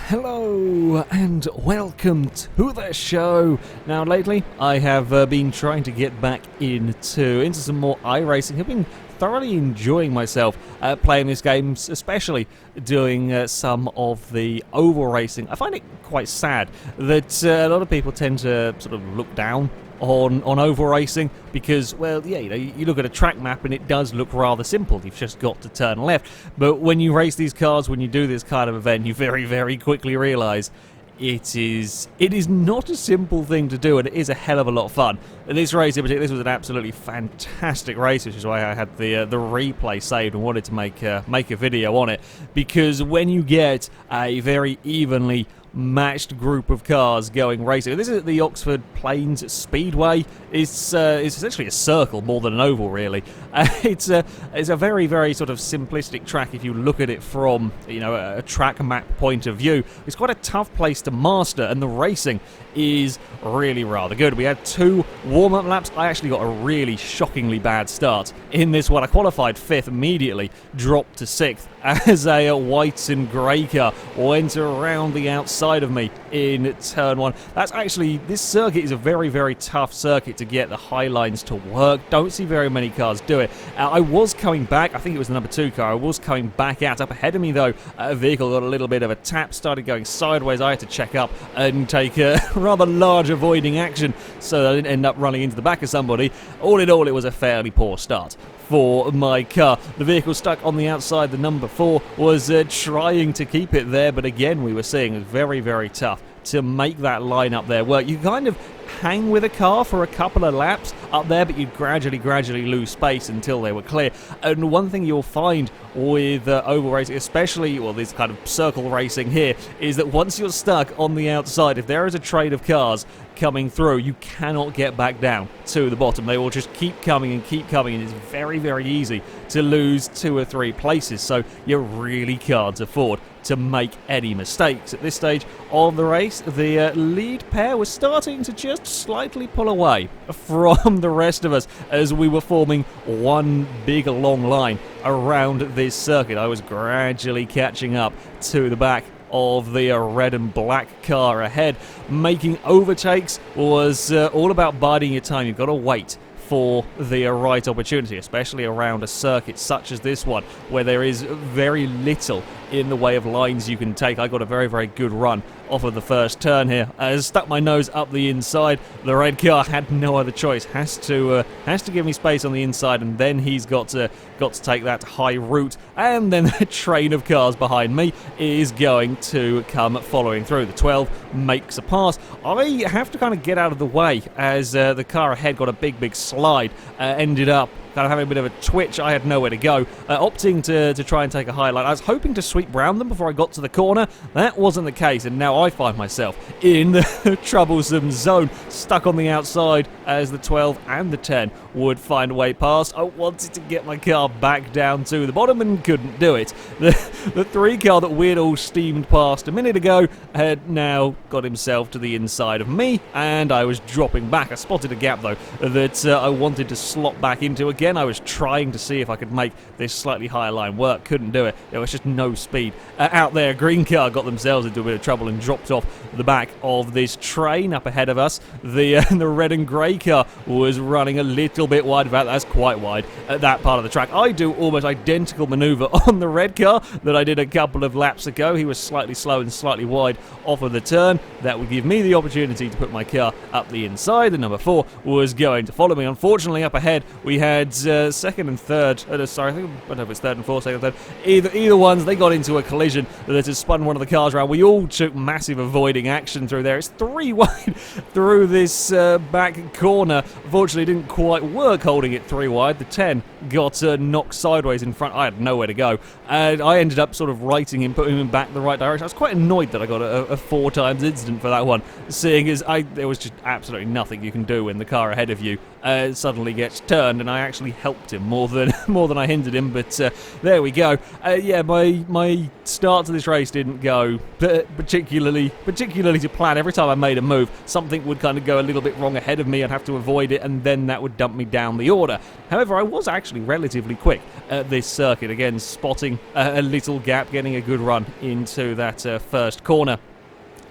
Hello and welcome to the show. Now lately I have been trying to get back into some more iRacing. I've been thoroughly enjoying myself playing this game, especially doing some of the oval racing. I find it quite sad that a lot of people tend to sort of look down on oval racing because, well, yeah, you look at a track map and it does look rather simple. You've just got to turn left. But when you race these cars, when you do this kind of event, you very, very quickly realise it is not a simple thing to do, and it is a hell of a lot of fun. And this race in particular, this was an absolutely fantastic race, which is why I had the replay saved and wanted to make a video on it, because when you get a very evenly matched group of cars going racing. This is at the Oxford Plains Speedway. It's essentially a circle more than an oval, really. It's a very, very sort of simplistic track if you look at it from, you know, a track map point of view. It's quite a tough place to master, and the racing is really rather good. We had 2 warm-up laps. I actually got a really shockingly bad start in this one. I qualified 5th immediately, dropped to 6th as a white and grey car went around the outside of me in turn 1. That's actually, this circuit is a very, very tough circuit to get the high lines to work. Don't see very many cars do it. I was coming back, I think it was the number 2 car, I was coming back out. Up ahead of me though, a vehicle got a little bit of a tap, started going sideways. I had to check up and take a rather large avoiding action so that I didn't end up running into the back of somebody. All in all, it was a fairly poor start for my car. The vehicle stuck on the outside, the number 4, was trying to keep it there, but again we were seeing it was very, very tough to make that line up there work. You kind of hang with a car for a couple of laps up there, but you'd gradually lose space until they were clear. And one thing you'll find with oval racing, especially, well, this kind of circle racing here, is that once you're stuck on the outside, if there is a train of cars coming through, you cannot get back down to the bottom. They will just keep coming, and it's very, very easy to lose 2 or 3 places, so you really can't afford to make any mistakes. At this stage of the race, the lead pair was starting to just slightly pull away from the rest of us as we were forming one big long line around this circuit. I was gradually catching up to the back of the red and black car ahead. Making overtakes was all about biding your time. You've got to wait for the right opportunity, especially around a circuit such as this one, where there is very little in the way of lines you can take. I got a very, very good run off of the first turn here. I stuck my nose up the inside. The red car had no other choice. Has to give me space on the inside, and then he's got to take that high route. And then the train of cars behind me is going to come following through. The 12 makes a pass. I have to kind of get out of the way as the car ahead got a big slide. Ended up kind of having a bit of a twitch. I had nowhere to go, opting to try and take a high line. I was hoping to sweep round them before I got to the corner. That wasn't the case, and now I find myself in the troublesome zone, stuck on the outside as the 12 and the 10 would find a way past. I wanted to get my car back down to the bottom and couldn't do it. The 3 car that we'd all steamed past a minute ago had now got himself to the inside of me, and I was dropping back. I spotted a gap though that I wanted to slot back into again. I was trying to see if I could make this slightly higher line work. Couldn't do it. There was just no speed out there. Green car got themselves into a bit of trouble and dropped off the back of this train up ahead of us. The red and grey car was running a little bit wide. In fact, that's quite wide at that part of the track. I do almost identical manoeuvre on the red car that I did a couple of laps ago. He was slightly slow and slightly wide off of the turn. That would give me the opportunity to put my car up the inside. The number 4 was going to follow me. Unfortunately, up ahead we had second and third. Sorry, I don't know if it's third and fourth, second and third. Either ones, they got into a collision that has spun one of the cars around. We all took massive avoiding action through there. It's 3 wide through this back corner. Unfortunately, it didn't quite work holding it 3 wide. The 10 got knocked sideways in front. I had nowhere to go, and I ended up sort of righting him, putting him back the right direction. I was quite annoyed that I got a 4 times incident for that one, seeing as there was just absolutely nothing you can do when the car ahead of you suddenly gets turned, and I actually actually helped him more than I hindered him. But there we go. Yeah, my start to this race didn't go particularly to plan. Every time I made a move, something would kind of go a little bit wrong ahead of me. I'd have to avoid it, and then that would dump me down the order. However, I was actually relatively quick at this circuit. Again, spotting a little gap, getting a good run into that first corner.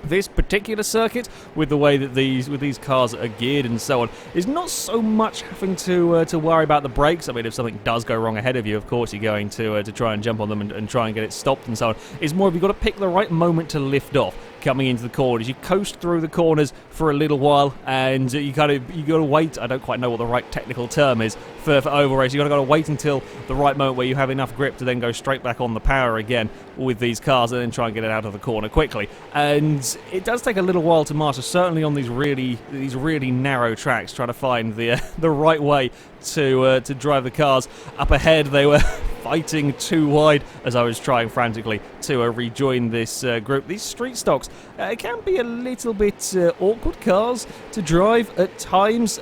This particular circuit, with the way that these cars are geared and so on, is not so much having to worry about the brakes. I mean, if something does go wrong ahead of you, of course you're going to try and jump on them and try and get it stopped and so on. It's more of you've got to pick the right moment to lift off coming into the corners. You coast through the corners for a little while, and you got to wait. I don't quite know what the right technical term is for oval race. You've got to wait until the right moment where you have enough grip to then go straight back on the power again with these cars, and then try and get it out of the corner quickly. And it does take a little while to master, certainly on these really narrow tracks, trying to find the right way to drive the cars. Up ahead, they were fighting too wide as I was trying frantically to rejoin this group. These street stocks can be a little bit awkward cars to drive at times,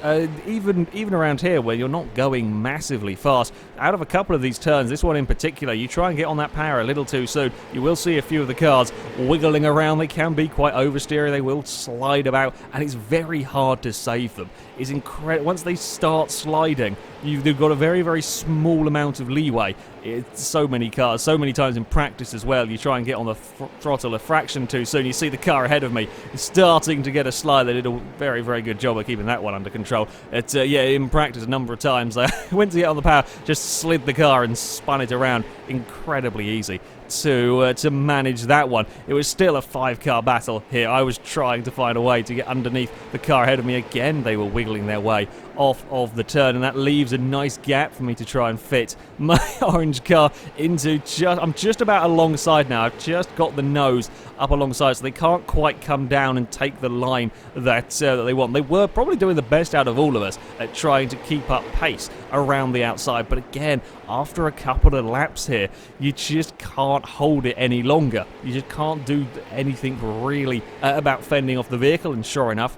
even around here where you're not going massively fast. Out of a couple of these turns, this one in particular, you try and get on that power a little too soon, you will see a few of the cars wiggling around. They can be quite oversteering, they will slide about, and it's very hard to save them. It's incredible. Once they start sliding, you've got a very, very small amount of leeway. It's so many cars, so many times in practice as well, you try and get on the throttle a fraction too soon. You see the car ahead of me starting to get a slide. They did a very, very good job of keeping that one under control. Yeah, in practice a number of times I went to get on the power, just slid the car and spun it around. Incredibly easy to manage that one. It was still a 5-car battle here. I was trying to find a way to get underneath the car ahead of me. Again, they were wiggling their way off of the turn, and that leaves a nice gap for me to try and fit my orange car into. I'm just about alongside now. I've just got the nose up alongside, so they can't quite come down and take the line that they want. They were probably doing the best out of all of us at trying to keep up pace around the outside, but again, after a couple of laps here, you just can't hold it any longer. You just can't do anything really about fending off the vehicle, and sure enough,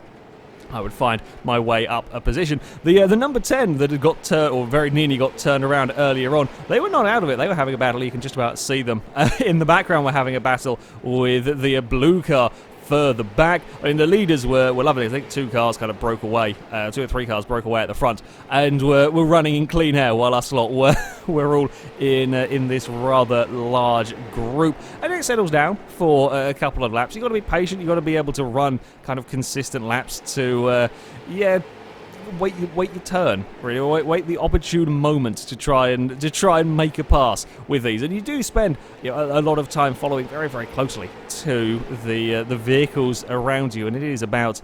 I would find my way up a position. The number 10 that had got or very nearly got turned around earlier on, they were not out of it. They were having a battle. You can just about see them in the background. We're having a battle with the blue car further back. I mean, the leaders were lovely. I think 2 cars kind of broke away, 2 or 3 cars broke away at the front, and were running in clean air, while us lot were all in this rather large group. And it settles down for a couple of laps. You've got to be patient. You've got to be able to run kind of consistent laps to, wait your turn, really. Wait the opportune moment to try and make a pass with these. And you do spend a lot of time following very, very closely to the vehicles around you, and it is about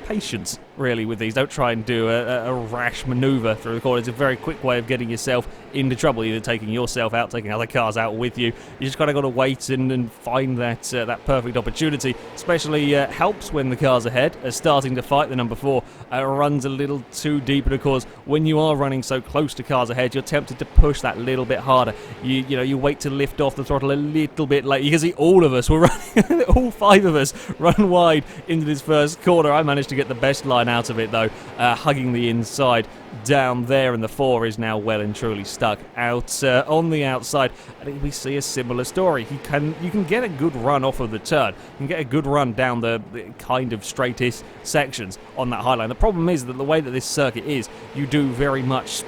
patience, really, with these. Don't try and do a rash maneuver through the corner. It's a very quick way of getting yourself into trouble, either taking yourself out, taking other cars out with you. You just kind of got to wait and find that perfect opportunity. Especially helps when the cars ahead are starting to fight. The number 4 runs a little too deep, and of course, when you are running so close to cars ahead, you're tempted to push that little bit harder. You wait to lift off the throttle a little bit late. You can see all of us were running, all 5 of us run wide into this first corner. I managed to get the best line out of it though, hugging the inside down there, and the 4 is now well and truly stuck out on the outside. I think we see a similar story. You can get a good run off of the turn. You can get a good run down the kind of straightest sections on that high line. The problem is that the way that this circuit is, you do very much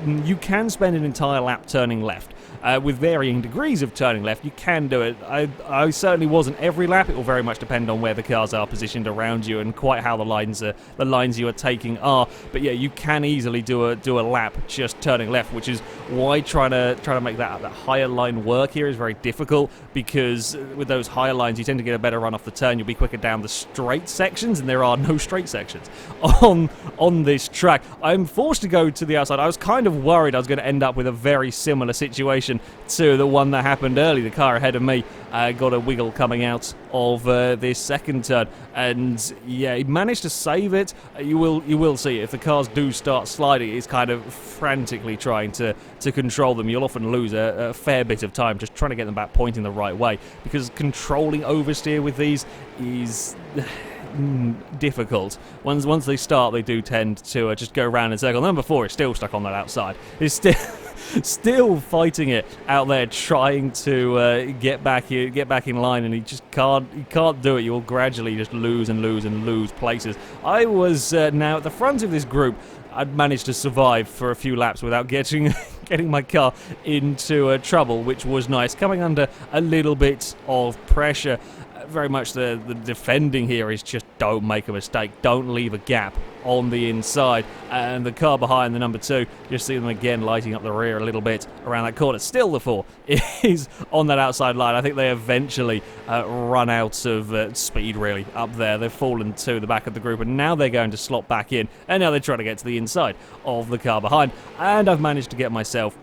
you can spend an entire lap turning left. With varying degrees of turning left, you can do it. I certainly wasn't every lap. It will very much depend on where the cars are positioned around you and quite how the lines you are taking are. But yeah, you can easily do a lap just turning left, which is why trying to make that higher line work here is very difficult, because with those higher lines you tend to get a better run off the turn. You'll be quicker down the straight sections, and there are no straight sections on this track. I'm forced to go to the outside. I was kind of worried I was going to end up with a very similar situation to the one that happened early. The car ahead of me got a wiggle coming out of this second turn, and yeah, he managed to save it. You will see if the cars do start sliding, it's kind of frantically trying to control them. You'll often lose a fair bit of time just trying to get them back pointing the right way, because controlling oversteer with these is difficult. Once they start, they do tend to just go around in a circle. Number 4 is still stuck on that outside. He's still fighting it out there, trying to get back in line, and he just can't do it. You'll gradually just lose and lose places. I was now at the front of this group. I'd managed to survive for a few laps without getting my car into trouble, which was nice. Coming under a little bit of pressure. Very much the defending here is just don't make a mistake. Don't leave a gap on the inside. And the car behind, the number 2, you see them again lighting up the rear a little bit around that corner. Still the 4 is on that outside line. I think they eventually run out of speed, really, up there. They've fallen to the back of the group, and now they're going to slot back in. And now they're trying to get to the inside of the car behind. And I've managed to get myself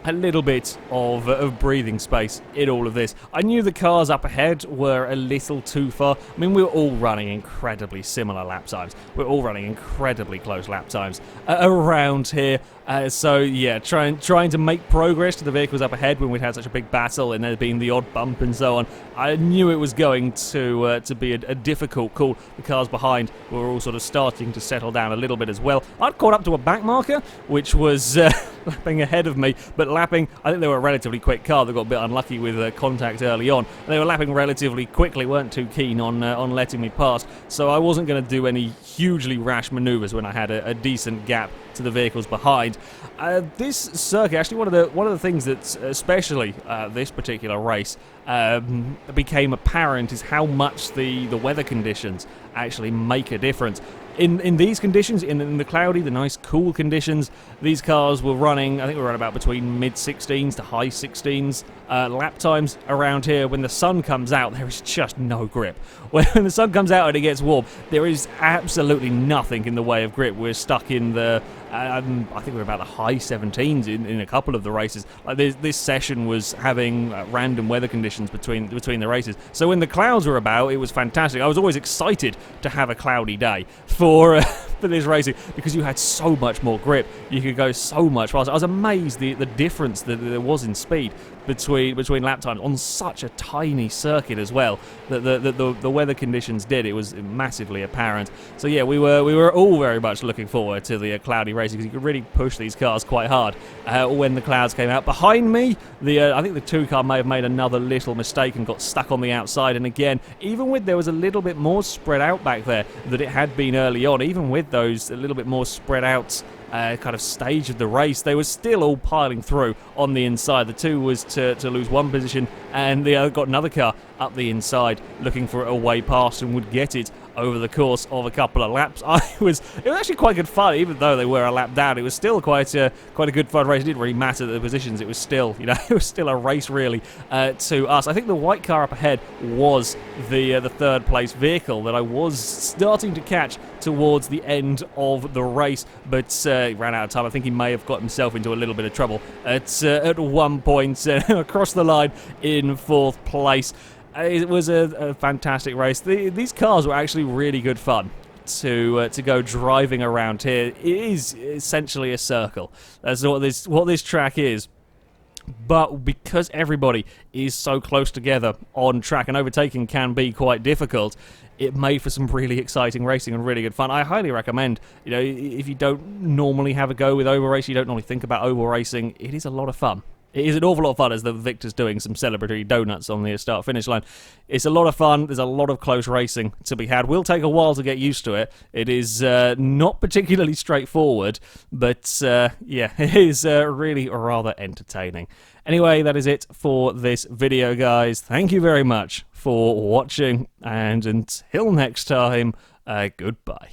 a little bit of breathing space in all of this. I knew the cars up ahead were a little too far. I mean, we were all running incredibly similar lap times. We're all running incredibly close lap times around here. So yeah, trying to make progress to the vehicles up ahead when we'd had such a big battle and there'd been the odd bump and so on. I knew it was going to be a difficult call. The cars behind were all sort of starting to settle down a little bit as well. I'd caught up to a back marker, which was lapping ahead of me, but lapping, I think they were a relatively quick car. They got a bit unlucky with contact early on. They were lapping relatively quickly, weren't too keen on letting me past, so I wasn't going to do any hugely rash manoeuvres when I had a decent gap to the vehicles behind. This circuit, actually, one of the things that, especially this particular race, became apparent is how much the weather conditions actually make a difference. In these conditions, in the cloudy, the nice cool conditions, these cars were running, I think we were about between mid-16s to high 16s lap times around here. When the sun comes out, there is just no grip. When the sun comes out and it gets warm, there is absolutely nothing in the way of grip. We're stuck in the, I think we're about the high 17s in a couple of the races. Like this session was having random weather conditions between the races. So when the clouds were about, it was fantastic. I was always excited to have a cloudy day for this racing because you had so much more grip. You could go so much faster. I was amazed the difference that there was in speed between lap times on such a tiny circuit as well. That the weather conditions did. It was massively apparent. So yeah, we were all very much looking forward to the cloudy racing because you could really push these cars quite hard when the clouds came out. Behind me, I think the 2 car may have made another little mistake and got stuck on the outside. And again, even with there was a little bit more spread out back there that it had been early on, even with those a little bit more spread out kind of stage of the race, they were still all piling through on the inside. The 2 was to lose 1 position, and the other got another car up the inside looking for a way past and would get it over the course of a couple of laps. It was actually quite good fun, even though they were a lap down. It was still quite a good fun race. It didn't really matter the positions. It was still, it was still a race really to us. I think the white car up ahead was the third place vehicle that I was starting to catch towards the end of the race, but ran out of time. I think he may have got himself into a little bit of trouble at one point across the line in 4th place. It was a fantastic race. These cars were actually really good fun to go driving around here. It is essentially a circle. That's what this track is. But because everybody is so close together on track and overtaking can be quite difficult, it made for some really exciting racing and really good fun. I highly recommend, if you don't normally have a go with oval racing, you don't normally think about oval racing, it is a lot of fun. It is an awful lot of fun as the Victor's doing some celebratory donuts on the start-finish line. It's a lot of fun. There's a lot of close racing to be had. Will take a while to get used to it. It is not particularly straightforward, but yeah, it is really rather entertaining. Anyway, that is it for this video, guys. Thank you very much for watching, and until next time, goodbye.